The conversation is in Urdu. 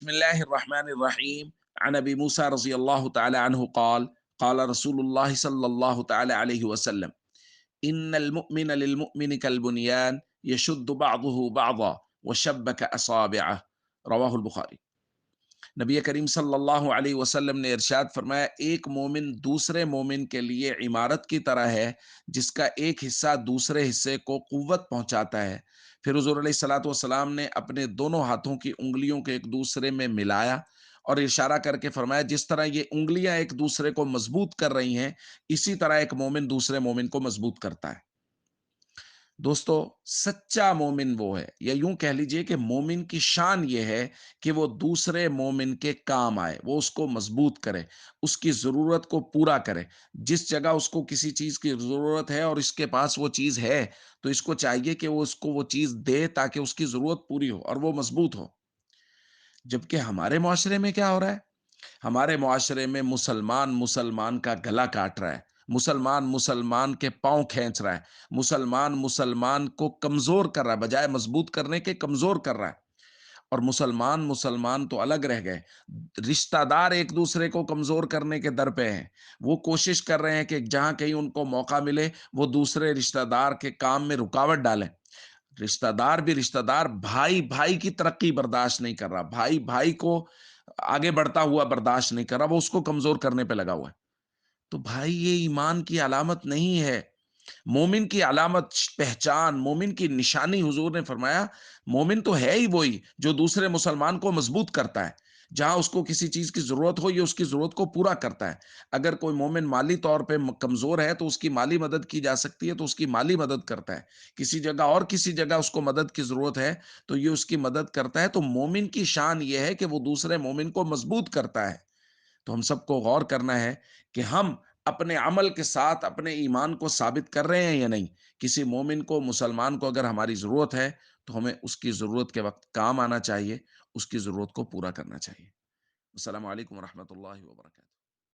بسم اللہ الرحمن الرحیم عن ابی موسیٰ رضی اللہ تعالی عنہ قال قال رسول اللہ صلی اللہ تعالی علیہ وسلم ان المؤمن للمؤمن كالبنيان يشد بعضه بعضا وشبك اصابعه رواہ البخاری۔ نبی کریم صلی اللہ علیہ وسلم نے ارشاد فرمایا، ایک مومن دوسرے مومن کے لیے عمارت کی طرح ہے جس کا ایک حصہ دوسرے حصے کو قوت پہنچاتا ہے۔ پھر حضور علیہ الصلوۃ والسلام نے اپنے دونوں ہاتھوں کی انگلیوں کے ایک دوسرے میں ملایا اور اشارہ کر کے فرمایا، جس طرح یہ انگلیاں ایک دوسرے کو مضبوط کر رہی ہیں، اسی طرح ایک مومن دوسرے مومن کو مضبوط کرتا ہے۔ دوستو، سچا مومن وہ ہے، یا یوں کہہ لیجئے کہ مومن کی شان یہ ہے کہ وہ دوسرے مومن کے کام آئے، وہ اس کو مضبوط کرے، اس کی ضرورت کو پورا کرے۔ جس جگہ اس کو کسی چیز کی ضرورت ہے اور اس کے پاس وہ چیز ہے، تو اس کو چاہیے کہ وہ اس کو وہ چیز دے تاکہ اس کی ضرورت پوری ہو اور وہ مضبوط ہو۔ جبکہ ہمارے معاشرے میں کیا ہو رہا ہے؟ ہمارے معاشرے میں مسلمان مسلمان کا گلا کاٹ رہا ہے، مسلمان مسلمان کے پاؤں کھینچ رہا ہے، مسلمان مسلمان کو کمزور کر رہا ہے، بجائے مضبوط کرنے کے کمزور کر رہا ہے۔ اور مسلمان مسلمان تو الگ رہ گئے، رشتہ دار ایک دوسرے کو کمزور کرنے کے در پہ ہیں۔ وہ کوشش کر رہے ہیں کہ جہاں کہیں ان کو موقع ملے وہ دوسرے رشتہ دار کے کام میں رکاوٹ ڈالیں۔ رشتہ دار بھی رشتہ دار، بھائی بھائی کی ترقی برداشت نہیں کر رہا، بھائی بھائی کو آگے بڑھتا ہوا برداشت نہیں کر رہا، وہ اس کو کمزور کرنے پہ لگا ہوا ہے۔ تو بھائی، یہ ایمان کی علامت نہیں ہے۔ مومن کی علامت، پہچان، مومن کی نشانی، حضور نے فرمایا مومن تو ہے ہی وہی جو دوسرے مسلمان کو مضبوط کرتا ہے، جہاں اس کو کسی چیز کی ضرورت ہو یہ اس کی ضرورت کو پورا کرتا ہے۔ اگر کوئی مومن مالی طور پہ کمزور ہے تو اس کی مالی مدد کی جا سکتی ہے تو اس کی مالی مدد کرتا ہے۔ کسی جگہ اور کسی جگہ اس کو مدد کی ضرورت ہے تو یہ اس کی مدد کرتا ہے۔ تو مومن کی شان یہ ہے کہ وہ دوسرے مومن کو مضبوط کرتا ہے۔ تو ہم سب کو غور کرنا ہے کہ ہم اپنے عمل کے ساتھ اپنے ایمان کو ثابت کر رہے ہیں یا نہیں۔ کسی مومن کو، مسلمان کو اگر ہماری ضرورت ہے تو ہمیں اس کی ضرورت کے وقت کام آنا چاہیے، اس کی ضرورت کو پورا کرنا چاہیے۔ السلام علیکم ورحمۃ اللہ وبرکاتہ۔